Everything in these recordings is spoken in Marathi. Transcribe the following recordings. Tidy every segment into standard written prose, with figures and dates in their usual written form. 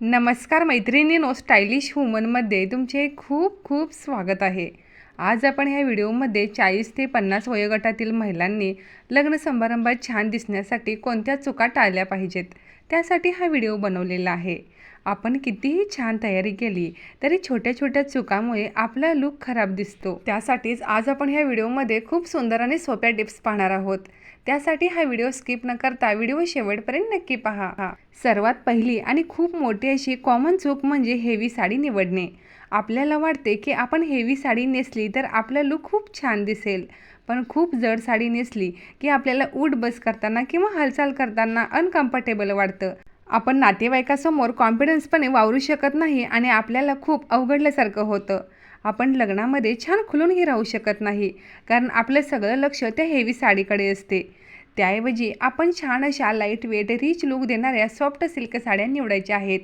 नमस्कार मैत्रिणींनो, स्टायलिश वुमनमध्ये तुमचे खूप खूप स्वागत आहे। आज आपण ह्या व्हिडिओमध्ये 40 ते 50 वयोगटातील महिलांनी लग्न समारंभात छान दिसण्यासाठी कोणत्या चुका टाळल्या पाहिजेत त्यासाठी हा व्हिडिओ बनवलेला आहे। आपण कितीही छान तयारी केली तरी छोट्या छोट्या चुकांमुळे आपला लुक खराब दिसतो। त्यासाठीच आज आपण ह्या व्हिडिओमध्ये खूप सुंदर आणि सोप्या टिप्स पाहणार आहोत। त्यासाठी हा व्हिडिओ स्किप न करता व्हिडिओ शेवटपर्यंत नक्की पहा। सर्वात पहिली आणि खूप मोठी अशी कॉमन चूक म्हणजे हेवी साडी निवडणे। आपल्याला वाटते की आपण हेवी साडी नेसली तर आपला लुक खूप छान दिसेल, पण खूप जड साडी नेसली की आपल्याला उठ बस करताना किंवा हालचाल करताना अनकम्फर्टेबल वाटतं। आपण नातेवाईकांसमोर कॉन्फिडन्सपणे वावरू शकत नाही आणि आपल्याला खूप अवघडल्यासारखं होतं। आपण लग्नामध्ये छान खुलूनही राहू शकत नाही, कारण आपलं सगळं लक्ष त्या हेवी साडीकडे असते। त्याऐवजी आपण छान अशा लाईट वेट रिच लुक देणाऱ्या सॉफ्ट सिल्क साड्या निवडायच्या आहेत,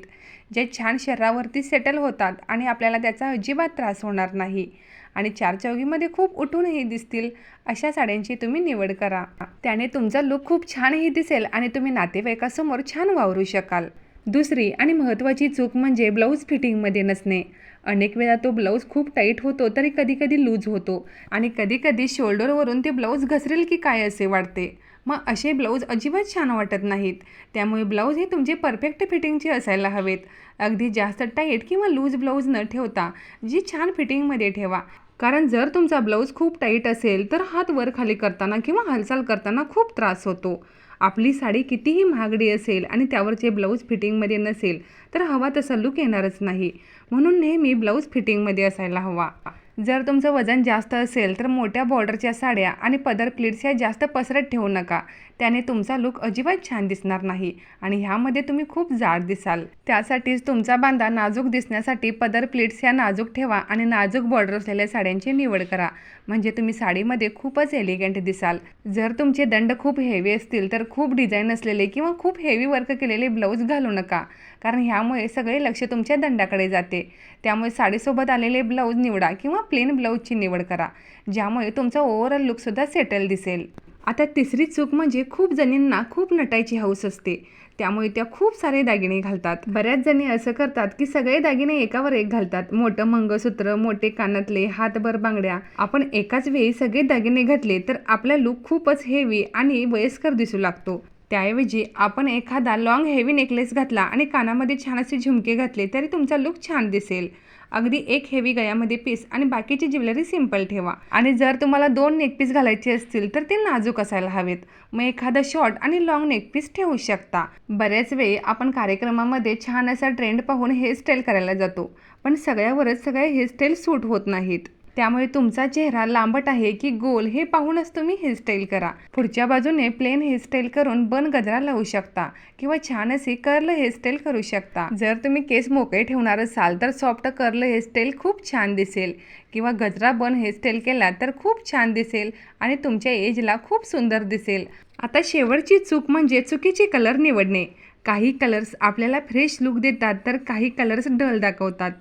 ज्या छान शरीरावरती सेटल होतात आणि आपल्याला त्याचा अजिबात त्रास होणार नाही आणि चारचौघीमध्ये खूप उठूनही दिसतील अशा साड्यांची तुम्ही निवड करा। त्याने तुमचा लुक खूप छानही दिसेल आणि तुम्ही नातेवाईकांसमोर छान वावरू शकाल। दुसरी आणि महत्त्वाची चूक म्हणजे ब्लाऊज फिटिंगमध्ये नसणे। अनेक वेळा तो ब्लाऊज खूप टाईट होतो तरी कधी लूज होतो आणि कधी शोल्डरवरून ते ब्लाऊज घसरेल की काय असे वाटते। मग असे ब्लाऊज अजिबात छान वाटत नाहीत। त्यामुळे ब्लाऊज हे तुमचे परफेक्ट फिटिंगचे असायला हवेत। अगदी जास्त टाईट किंवा लूज ब्लाऊज न ठेवता जी छान फिटिंगमध्ये ठेवा, कारण जर तुमचा ब्लाऊज खूप टाईट असेल तर हात वर खाली करताना किंवा हालचाल करताना खूप त्रास होतो। आपली साडी कितीही महागडी असेल आणि त्यावरचे ब्लाऊज फिटिंगमध्ये नसेल तर हवा तसा लुक येणारच नाही। म्हणून नेहमी ब्लाऊज फिटिंगमध्ये असायला हवा। जर तुमचं वजन जास्त असेल तर मोठ्या बॉर्डरच्या साड्या आणि पदर प्लीट्स या जास्त पसरत ठेवू नका। त्याने तुमचा लुक अजिबात छान दिसणार नाही आणि ह्यामध्ये तुम्ही खूप जाड दिसाल। त्यासाठीच तुमचा बांधा नाजूक दिसण्यासाठी पदर प्लीट्स या नाजूक ठेवा आणि नाजूक बॉर्डर असलेल्या साड्यांची निवड करा, म्हणजे तुम्ही साडीमध्ये खूपच एलिगंट दिसाल। जर तुमचे दंड खूप हेवी असतील तर खूप डिझाईन असलेले किंवा खूप हेवी वर्क केलेले ब्लाऊज घालू नका, कारण ह्यामुळे सगळे लक्ष तुमच्या दंडाकडे जाते। त्यामुळे साडीसोबत आलेले ब्लाऊज निवडा किंवा प्लेन ब्लाऊजची निवड करा, ज्यामुळे तुमचा ओव्हरऑल लुकसुद्धा सेटल दिसेल। आता तिसरी चूक म्हणजे खूप जणींना खूप नटायची हौस असते, त्यामुळे त्या खूप सारे दागिने घालतात। बऱ्याच जणी असं करतात की सगळे दागिने एकावर एक घालतात। मोठं मंगळसूत्र, मोठे कानातले, हातभर बांगड्या। आपण एकाच वेळी सगळे दागिने घातले तर आपला लुक खूपच हेवी आणि वयस्कर दिसू लागतो। त्याऐवजी आपण एखादा लॉंग हेवी नेकलेस घातला आणि कानामध्ये छान असे झुमके घातले तरी तुमचा लुक छान दिसेल। अगदी एक हेवी गळ्यामध्ये पीस आणि बाकीची ज्वेलरी सिंपल ठेवा। आणि जर तुम्हाला 2 नेकपीस घालायचे असतील तर ते नाजूक असायला हवेत, मग एखादा शॉर्ट आणि लॉंग नेकपीस ठेवू शकता। बऱ्याच वेळी आपण कार्यक्रमामध्ये छान असा ट्रेंड पाहून हेअरस्टाईल करायला जातो, पण सगळ्यावरच सगळ्या हेअरस्टाईल सूट होत नाहीत। त्यामुळे तुमचा चेहरा लांबट आहे की गोल हे पाहूनच तुम्ही हेअरस्टाईल करा। पुढच्या बाजूने प्लेन हेअरस्टाईल करून बन गजरा लावू शकता किंवा छान असे कर्ल हेअरस्टाईल करू शकता। जर तुम्ही केस मोकळे ठेवणार असाल तर सॉफ्ट कर्ल हेअरस्टाईल खूप छान दिसेल, किंवा गजरा बन हेअरस्टाईल केला तर खूप छान दिसेल आणि तुमच्या एजला खूप सुंदर दिसेल। आता शेवटची चूक म्हणजे चुकीचे कलर निवडणे। काही कलर्स आपल्याला फ्रेश लुक देतात तर काही कलर्स डल दाखवतात।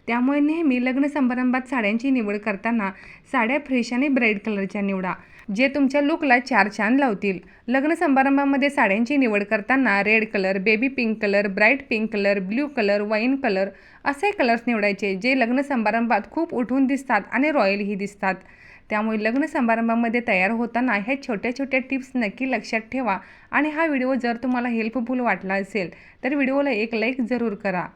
त्यामुळे नेहमी लग्न समारंभात साड्यांची निवड करताना साड्या फ्रेश आणि ब्राईट कलरच्या निवडा, जे तुमच्या लुकला चार चांद लावतील। लग्न समारंभामध्ये साड्यांची निवड करताना red colour, baby pink colour, bright pink colour, blue colour, wine colour असे कलर्स निवडायचे, जे लग्न समारंभात खूप उठून दिसतात आणि रॉयलही दिसतात। त्यामुळे लग्न समारंभामध्ये तयार होताना ह्या छोट्या छोट्या टिप्स नक्की लक्षात ठेवा आणि हा व्हिडिओ जर तुम्हाला हेल्पफुल वाटला असेल तर व्हिडिओला एक लाईक जरूर करा।